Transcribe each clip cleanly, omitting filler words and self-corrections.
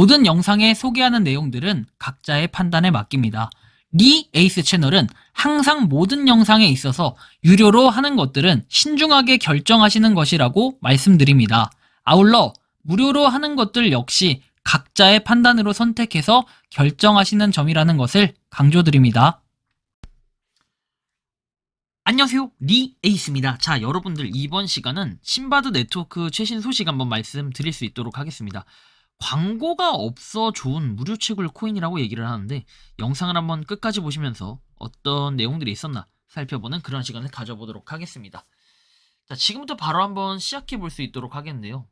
모든 영상에 소개하는 내용들은 각자의 판단에 맡깁니다. 리 에이스 채널은 항상 모든 영상에 있어서 유료로 하는 것들은 신중하게 결정하시는 것이라고 말씀드립니다. 아울러 무료로 하는 것들 역시 각자의 판단으로 선택해서 결정하시는 점이라는 것을 강조드립니다. 안녕하세요, 리 에이스입니다. 자, 여러분들 이번 시간은 신바드 네트워크 최신 소식 한번 말씀드릴 수 있도록 하겠습니다. 광고가 없어 좋은 무료 채굴 코인이라고 얘기를 하는데, 영상을 한번 끝까지 보시면서 어떤 내용들이 있었나 살펴보는 그런 시간을 가져보도록 하겠습니다. 자, 지금부터 바로 한번 시작해 볼 수 있도록 하겠는데요.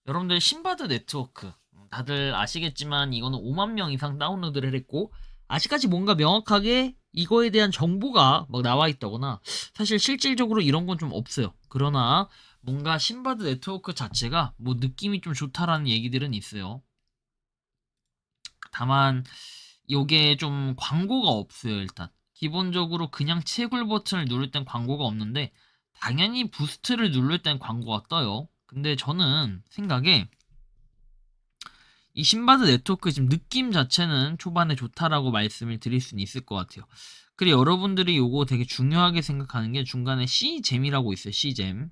여러분들 신바드 네트워크 다들 아시겠지만 이거는 5만 명 이상 다운로드를 했고, 아직까지 뭔가 명확하게 이거에 대한 정보가 막 나와 있다거나 사실 실질적으로 이런 건 좀 없어요. 그러나 뭔가 신바드 네트워크 자체가 뭐 느낌이 좀 좋다라는 얘기들은 있어요. 다만 요게 좀 광고가 없어요. 일단 기본적으로 그냥 채굴 버튼을 누를 땐 광고가 없는데, 당연히 부스트를 누를 땐 광고가 떠요. 근데 저는 생각에 이 신바드 네트워크 지금 느낌 자체는 초반에 좋다라고 말씀을 드릴 수는 있을 것 같아요. 그리고 여러분들이 요거 되게 중요하게 생각하는 게 중간에 C잼이라고 있어요. C잼.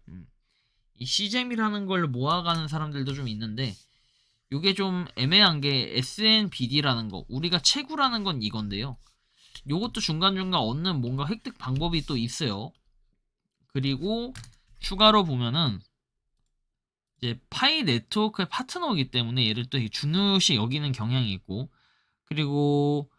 이 C잼이라는 걸 모아가는 사람들도 좀 있는데, 요게 좀 애매한 게 SNBD라는 거, 우리가 채굴하는 건 이건데요. 요것도 중간중간 얻는 뭔가 획득 방법이 또 있어요. 그리고 추가로 보면은 이제 파이 네트워크의 파트너이기 때문에 얘를 또 중요시 여기는 경향이 있고, 그리고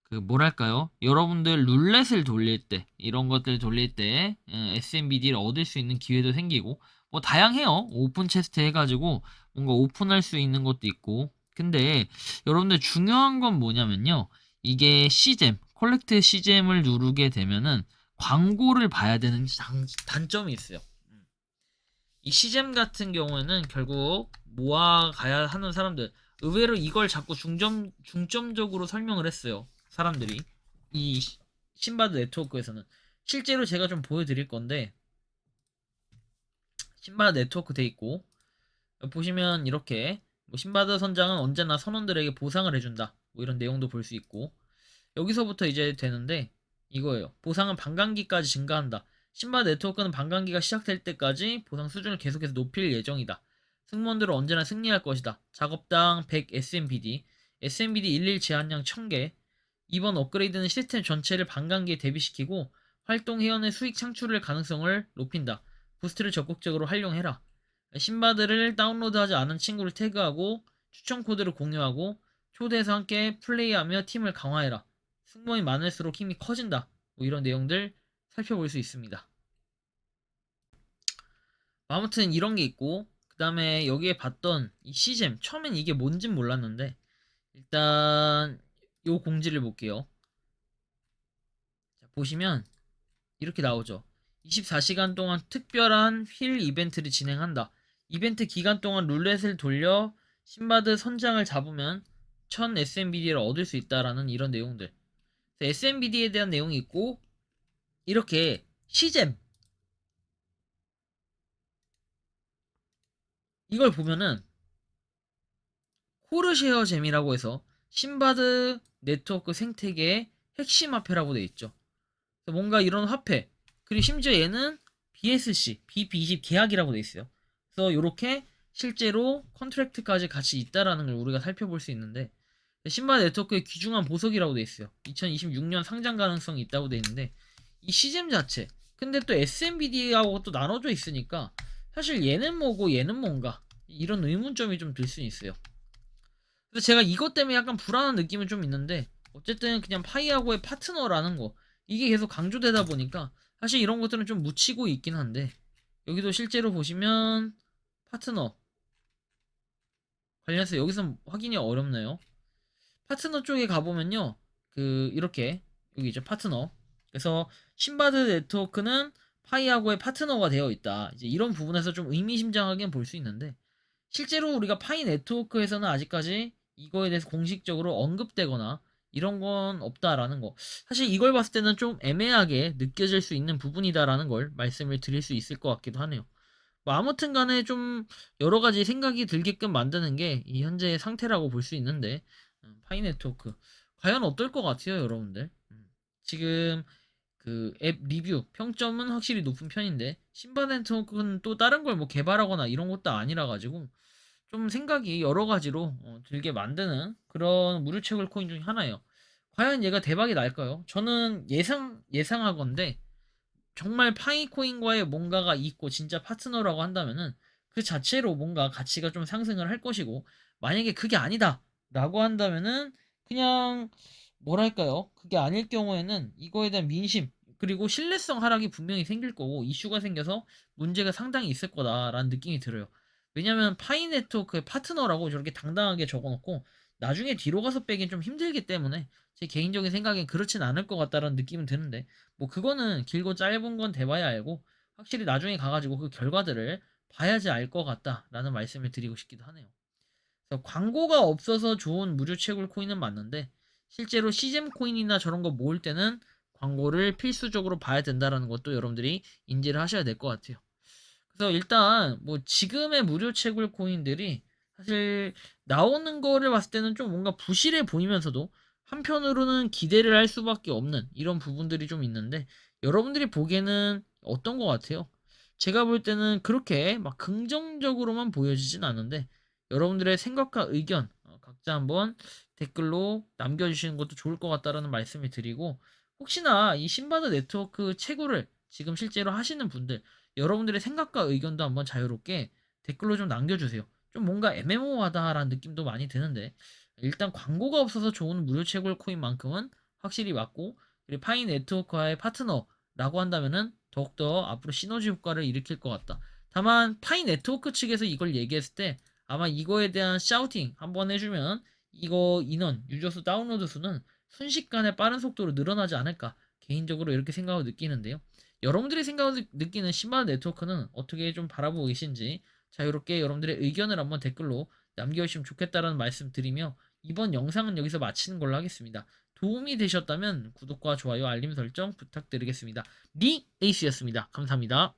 그 뭐랄까요, 여러분들 룰렛을 돌릴 때, 이런 것들 돌릴 때 SMBD를 얻을 수 있는 기회도 생기고, 뭐 다양해요. 오픈 체스트 해가지고 뭔가 오픈할 수 있는 것도 있고. 근데 여러분들 중요한 건 뭐냐면요, 이게 C잼, 콜렉트 C잼을 누르게 되면은 광고를 봐야 되는 단점이 있어요. 이 C잼 같은 경우에는 결국 모아가야 하는 사람들, 의외로 이걸 자꾸 중점적으로 설명을 했어요. 사람들이 이 신바드 네트워크에서는 실제로 제가 좀 보여드릴 건데, 신바드 네트워크 돼 있고 보시면 이렇게 뭐 신바드 선장은 언제나 선원들에게 보상을 해준다, 뭐 이런 내용도 볼 수 있고, 여기서부터 이제 되는데 이거예요. 보상은 반감기까지 증가한다. 신바드 네트워크는 반감기가 시작될 때까지 보상 수준을 계속해서 높일 예정이다. 승무원들은 언제나 승리할 것이다. 작업당 100 SMBD, SMBD 11 제한량 1000개. 이번 업그레이드는 시스템 전체를 반감기에 대비시키고 활동 회원의 수익 창출을 가능성을 높인다. 부스트를 적극적으로 활용해라. 신바드를 다운로드하지 않은 친구를 태그하고 추천 코드를 공유하고 초대해서 함께 플레이하며 팀을 강화해라. 승무원이 많을수록 힘이 커진다. 뭐 이런 내용들 살펴볼 수 있습니다. 아무튼 이런 게 있고, 그 다음에 여기에 봤던 이 C잼, 처음엔 이게 뭔진 몰랐는데 일단 요 공지를 볼게요. 자, 보시면 이렇게 나오죠. 24시간 동안 특별한 휠 이벤트를 진행한다. 이벤트 기간 동안 룰렛을 돌려 신바드 선장을 잡으면 1000 SMBD를 얻을 수 있다라는 이런 내용들. SMBD에 대한 내용이 있고, 이렇게 C잼 이걸 보면은 코르쉐어 잼이라고 해서 신바드 네트워크 생태계의 핵심 화폐라고 되어 있죠. 뭔가 이런 화폐, 그리고 심지어 얘는 BSC, BP20 계약이라고 되어 있어요. 그래서 이렇게 실제로 컨트랙트까지 같이 있다라는 걸 우리가 살펴볼 수 있는데, 신바드 네트워크의 귀중한 보석이라고 되어 있어요. 2026년 상장 가능성이 있다고 되어 있는데, 이 시잼 자체, 근데 또 SMBD하고 또 나눠져 있으니까 사실 얘는 뭐고 얘는 뭔가, 이런 의문점이 좀 들 수 있어요. 그래서 제가 이것 때문에 약간 불안한 느낌은 좀 있는데, 어쨌든 그냥 파이하고의 파트너라는 거, 이게 계속 강조되다 보니까 사실 이런 것들은 좀 묻히고 있긴 한데, 여기도 실제로 보시면 파트너 관련해서 여기서 확인이 어렵네요. 파트너 쪽에 가보면요, 그 이렇게 여기 이제 파트너, 그래서 신바드 네트워크는 파이하고의 파트너가 되어 있다, 이제 이런 부분에서 좀 의미심장하게 볼 수 있는데, 실제로 우리가 파이 네트워크에서는 아직까지 이거에 대해서 공식적으로 언급되거나 이런 건 없다라는 거, 사실 이걸 봤을 때는 좀 애매하게 느껴질 수 있는 부분이다라는 걸 말씀을 드릴 수 있을 것 같기도 하네요. 뭐 아무튼 간에 좀 여러 가지 생각이 들게끔 만드는 게 이 현재의 상태라고 볼 수 있는데, 파이 네트워크 과연 어떨 것 같아요, 여러분들? 지금 그 앱 리뷰 평점은 확실히 높은 편인데 신바 네트워크는 또 다른 걸 뭐 개발하거나 이런 것도 아니라 가지고 좀 생각이 여러 가지로 들게 만드는 그런 무료 채굴 코인 중에 하나예요. 과연 얘가 대박이 날까요? 저는 예상하건데 정말 파이코인과의 뭔가가 있고 진짜 파트너라고 한다면은 그 자체로 뭔가 가치가 좀 상승을 할 것이고, 만약에 그게 아니다 라고 한다면은 그냥 뭐랄까요, 그게 아닐 경우에는 이거에 대한 민심 그리고 신뢰성 하락이 분명히 생길 거고 이슈가 생겨서 문제가 상당히 있을 거다라는 느낌이 들어요. 왜냐면 파이 네트워크의 파트너라고 저렇게 당당하게 적어놓고 나중에 뒤로 가서 빼긴 좀 힘들기 때문에 제 개인적인 생각엔 그렇진 않을 것 같다라는 느낌은 드는데, 뭐 그거는 길고 짧은 건 돼봐야 알고 확실히 나중에 가가지고 그 결과들을 봐야지 알 것 같다라는 말씀을 드리고 싶기도 하네요. 그래서 광고가 없어서 좋은 무료 채굴 코인은 맞는데 실제로 시잼 코인이나 저런 거 모을 때는 광고를 필수적으로 봐야 된다라는 것도 여러분들이 인지를 하셔야 될 것 같아요. 그래서 일단 뭐 지금의 무료 채굴 코인들이 사실 나오는 거를 봤을 때는 좀 뭔가 부실해 보이면서도 한편으로는 기대를 할 수밖에 없는 이런 부분들이 좀 있는데, 여러분들이 보기에는 어떤 것 같아요? 제가 볼 때는 그렇게 막 긍정적으로만 보여지진 않는데 여러분들의 생각과 의견 각자 한번 댓글로 남겨주시는 것도 좋을 것 같다라는 말씀을 드리고, 혹시나 이 신바드 네트워크 채굴을 지금 실제로 하시는 분들 여러분들의 생각과 의견도 한번 자유롭게 댓글로 좀 남겨주세요. 좀 뭔가 애매모호하다라는 느낌도 많이 드는데 일단 광고가 없어서 좋은 무료 채굴 코인만큼은 확실히 맞고, 그리고 파이 네트워크와의 파트너라고 한다면은 더욱더 앞으로 시너지 효과를 일으킬 것 같다. 다만 파이 네트워크 측에서 이걸 얘기했을 때 아마 이거에 대한 샤우팅 한번 해주면 이거 인원, 유저 수, 다운로드 수는 순식간에 빠른 속도로 늘어나지 않을까, 개인적으로 이렇게 생각을 느끼는데요. 여러분들이 생각을 느끼는 신발 네트워크는 어떻게 좀 바라보고 계신지 자유롭게 여러분들의 의견을 한번 댓글로 남겨주시면 좋겠다라는 말씀 드리며 이번 영상은 여기서 마치는 걸로 하겠습니다. 도움이 되셨다면 구독과 좋아요, 알림 설정 부탁드리겠습니다. 리 에이스였습니다. 감사합니다.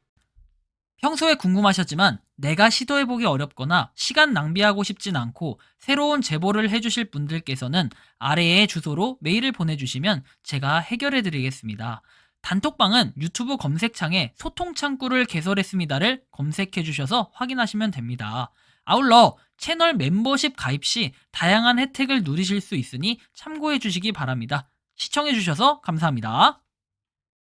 평소에 궁금하셨지만 내가 시도해보기 어렵거나 시간 낭비하고 싶진 않고 새로운 제보를 해주실 분들께서는 아래의 주소로 메일을 보내주시면 제가 해결해드리겠습니다. 단톡방은 유튜브 검색창에 소통 창구를 개설했습니다를 검색해주셔서 확인하시면 됩니다. 아울러 채널 멤버십 가입 시 다양한 혜택을 누리실 수 있으니 참고해주시기 바랍니다. 시청해주셔서 감사합니다.